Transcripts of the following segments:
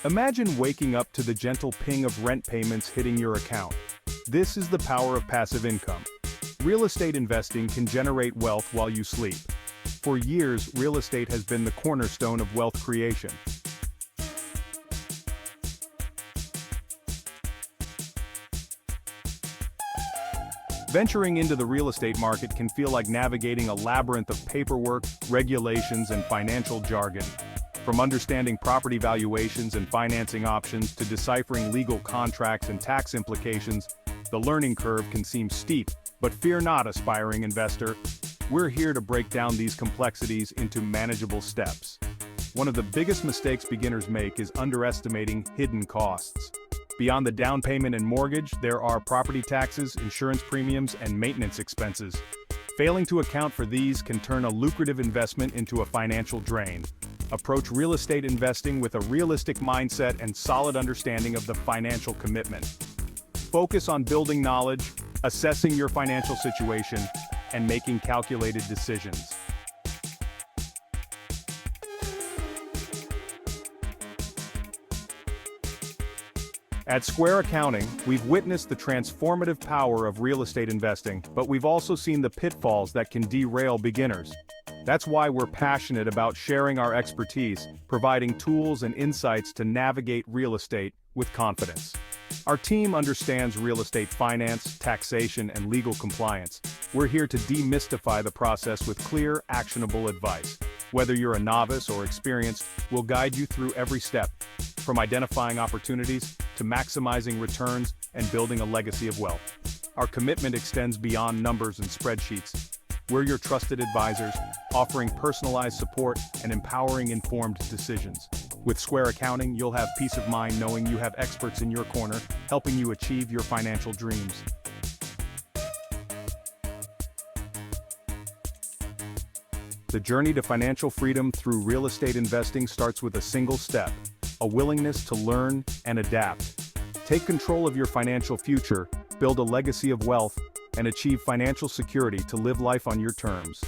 Imagine waking up to the gentle ping of rent payments hitting your account. This is the power of passive income. Real estate investing can generate wealth while you sleep. For years, real estate has been the cornerstone of wealth creation. Venturing into the real estate market can feel like navigating a labyrinth of paperwork, regulations, and financial jargon. From understanding property valuations and financing options to deciphering legal contracts and tax implications, the learning curve can seem steep, but fear not, aspiring investor. We're here to break down these complexities into manageable steps. One of the biggest mistakes beginners make is underestimating hidden costs. Beyond the down payment and mortgage, there are property taxes, insurance premiums, and maintenance expenses. Failing to account for these can turn a lucrative investment into a financial drain. Approach real estate investing with a realistic mindset and solid understanding of the financial commitment. Focus on building knowledge, assessing your financial situation, and making calculated decisions. At Square Accounting, we've witnessed the transformative power of real estate investing, but we've also seen the pitfalls that can derail beginners. That's why we're passionate about sharing our expertise, providing tools and insights to navigate real estate with confidence. Our team understands real estate finance, taxation, and legal compliance. We're here to demystify the process with clear, actionable advice. Whether you're a novice or experienced, we'll guide you through every step, from identifying opportunities to maximizing returns and building a legacy of wealth. Our commitment extends beyond numbers and spreadsheets. We're your trusted advisors, offering personalized support and empowering informed decisions. With Square Accounting, you'll have peace of mind knowing you have experts in your corner, helping you achieve your financial dreams. The journey to financial freedom through real estate investing starts with a single step: a willingness to learn and adapt. Take control of your financial future, build a legacy of wealth, and achieve financial security to live life on your terms.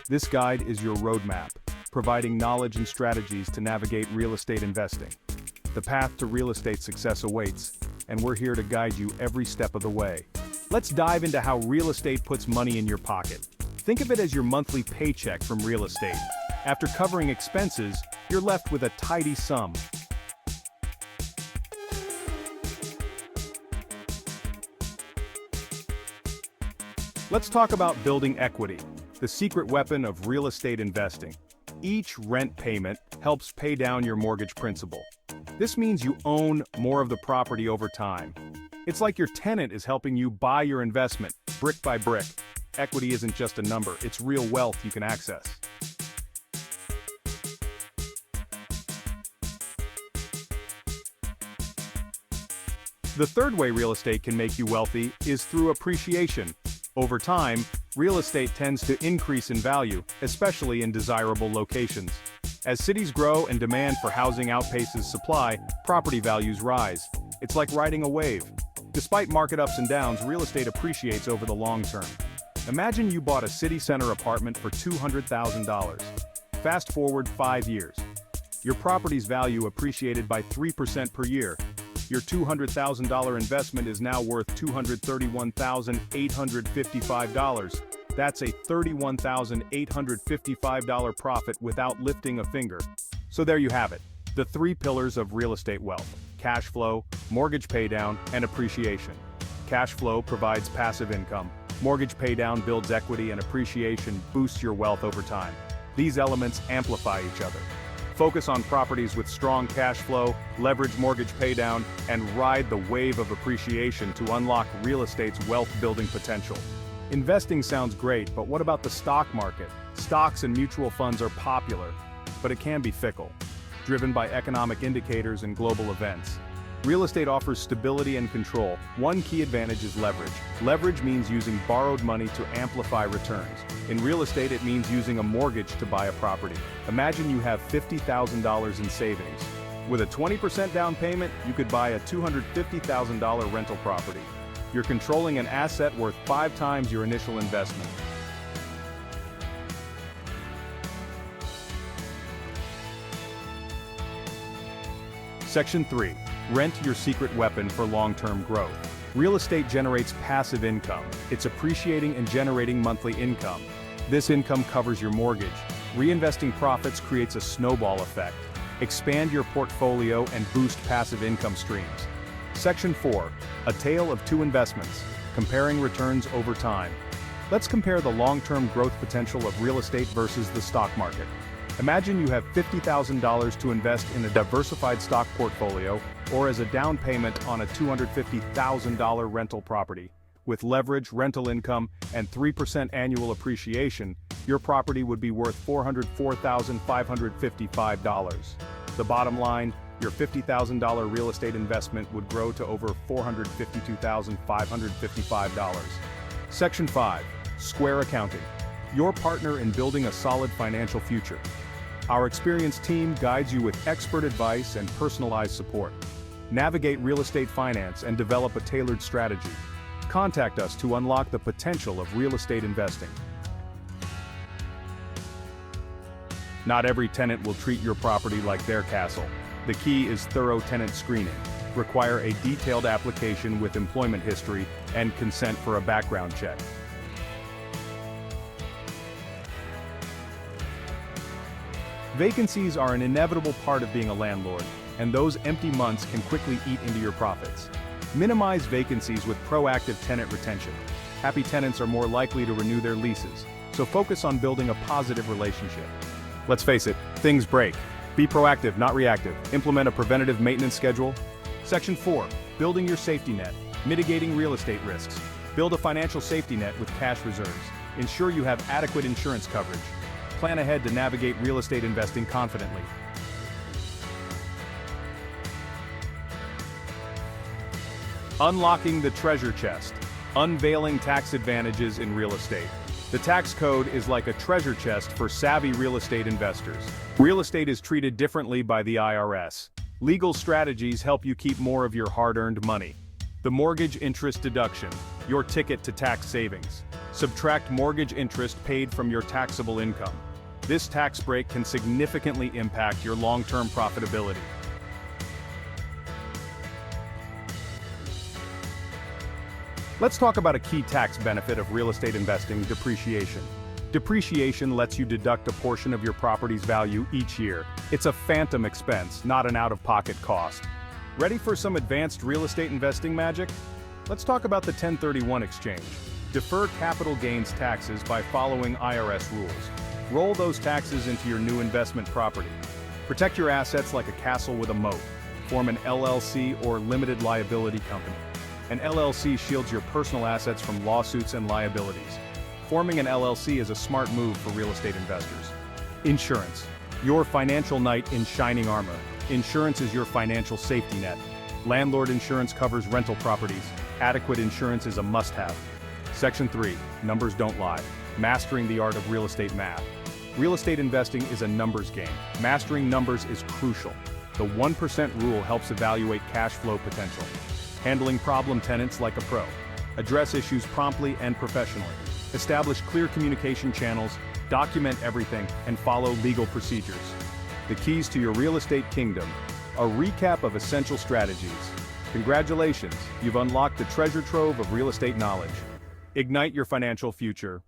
This guide is your roadmap, providing knowledge and strategies to navigate real estate investing. The path to real estate success awaits, and we're here to guide you every step of the way. Let's dive into how real estate puts money in your pocket. Think of it as your monthly paycheck from real estate. After covering expenses, you're left with a tidy sum. Let's talk about building equity, the secret weapon of real estate investing. Each rent payment helps pay down your mortgage principal. This means you own more of the property over time. It's like your tenant is helping you buy your investment, brick by brick. Equity isn't just a number, it's real wealth you can access. The third way real estate can make you wealthy is through appreciation. Over time, real estate tends to increase in value, especially in desirable locations. As cities grow and demand for housing outpaces supply, property values rise. It's like riding a wave. Despite market ups and downs, real estate appreciates over the long term. Imagine you bought a city center apartment for $200,000. Fast forward 5 years. Your property's value appreciated by 3% per year. Your $200,000 investment is now worth $231,855. That's a $31,855 profit without lifting a finger. So there you have it, the 3 pillars of real estate wealth: cash flow, mortgage paydown, and appreciation. Cash flow provides passive income. Mortgage paydown builds equity, and appreciation boosts your wealth over time. These elements amplify each other. Focus on properties with strong cash flow, leverage mortgage paydown, and ride the wave of appreciation to unlock real estate's wealth-building potential. Investing sounds great, but what about the stock market? Stocks and mutual funds are popular, but it can be fickle, driven by economic indicators and global events. Real estate offers stability and control. One key advantage is leverage. Leverage means using borrowed money to amplify returns. In real estate, it means using a mortgage to buy a property. Imagine you have $50,000 in savings. With a 20% down payment, you could buy a $250,000 rental property. You're controlling an asset worth 5 times your initial investment. Section 3. Rent your secret weapon for long-term growth. Real estate generates passive income. It's appreciating and generating monthly income. This income covers your mortgage. Reinvesting profits creates a snowball effect. Expand your portfolio and boost passive income streams. Section 4. A tale of two investments. Comparing returns over time. Let's compare the long-term growth potential of real estate versus the stock market. Imagine you have $50,000 to invest in a diversified stock portfolio or as a down payment on a $250,000 rental property. With leverage, rental income, and 3% annual appreciation, your property would be worth $404,555. The bottom line, your $50,000 real estate investment would grow to over $452,555. Section 5. Square Accounting. Your partner in building a solid financial future. Our experienced team guides you with expert advice and personalized support. Navigate real estate finance and develop a tailored strategy. Contact us to unlock the potential of real estate investing. Not every tenant will treat your property like their castle. The key is thorough tenant screening. Require a detailed application with employment history and consent for a background check. Vacancies are an inevitable part of being a landlord, and those empty months can quickly eat into your profits. Minimize vacancies with proactive tenant retention. Happy tenants are more likely to renew their leases, so focus on building a positive relationship. Let's face it, things break. Be proactive, not reactive. Implement a preventative maintenance schedule. Section 4. Building your safety net. Mitigating real estate risks. Build a financial safety net with cash reserves. Ensure you have adequate insurance coverage. Plan ahead to navigate real estate investing confidently. Unlocking the treasure chest. Unveiling tax advantages in real estate. The tax code is like a treasure chest for savvy real estate investors. Real estate is treated differently by the IRS. Legal strategies help you keep more of your hard-earned money. The mortgage interest deduction, your ticket to tax savings. Subtract mortgage interest paid from your taxable income. This tax break can significantly impact your long-term profitability. Let's talk about a key tax benefit of real estate investing: depreciation. Depreciation lets you deduct a portion of your property's value each year. It's a phantom expense, not an out-of-pocket cost. Ready for some advanced real estate investing magic? Let's talk about the 1031 exchange. Defer capital gains taxes by following IRS rules. Roll those taxes into your new investment property. Protect your assets like a castle with a moat. Form an LLC or limited liability company. An LLC shields your personal assets from lawsuits and liabilities. Forming an LLC is a smart move for real estate investors. Insurance. Your financial knight in shining armor. Insurance is your financial safety net. Landlord insurance covers rental properties. Adequate insurance is a must-have. Section 3. Numbers don't lie. Mastering the art of real estate math. Real estate investing is a numbers game. Mastering numbers is crucial. The 1% rule helps evaluate cash flow potential. Handling problem tenants like a pro. Address issues promptly and professionally. Establish clear communication channels, document everything, and follow legal procedures. The keys to your real estate kingdom. A recap of essential strategies. Congratulations, you've unlocked the treasure trove of real estate knowledge. Ignite your financial future.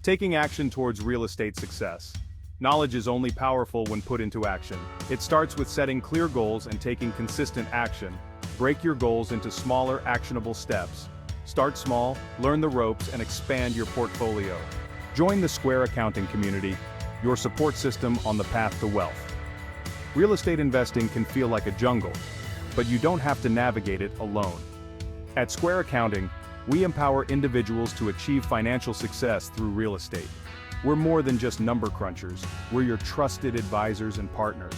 Taking action towards real estate success. Knowledge is only powerful when put into action. It starts with setting clear goals and taking consistent action. Break your goals into smaller, actionable steps. Start small, learn the ropes, and expand your portfolio. Join the Square Accounting community, your support system on the path to wealth. Real estate investing can feel like a jungle, but you don't have to navigate it alone. At Square Accounting, we empower individuals to achieve financial success through real estate. We're more than just number crunchers, we're your trusted advisors and partners.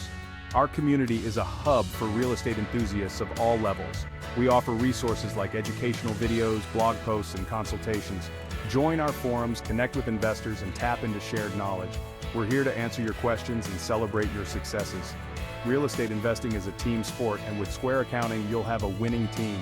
Our community is a hub for real estate enthusiasts of all levels. We offer resources like educational videos, blog posts, and consultations. Join our forums, connect with investors, and tap into shared knowledge. We're here to answer your questions and celebrate your successes. Real estate investing is a team sport, and with Square Accounting, you'll have a winning team.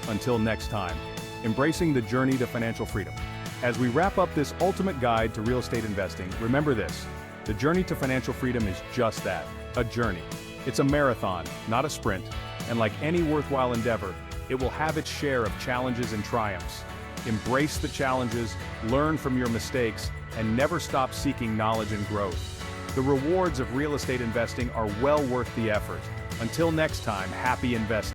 Until next time, embracing the journey to financial freedom. As we wrap up this ultimate guide to real estate investing, remember this: The journey to financial freedom is just that, a journey. It's a marathon, not a sprint, and like any worthwhile endeavor, it will have its share of challenges and triumphs. Embrace the challenges, learn from your mistakes, and never stop seeking knowledge and growth. The rewards of real estate investing are well worth the effort. Until next time, happy investing.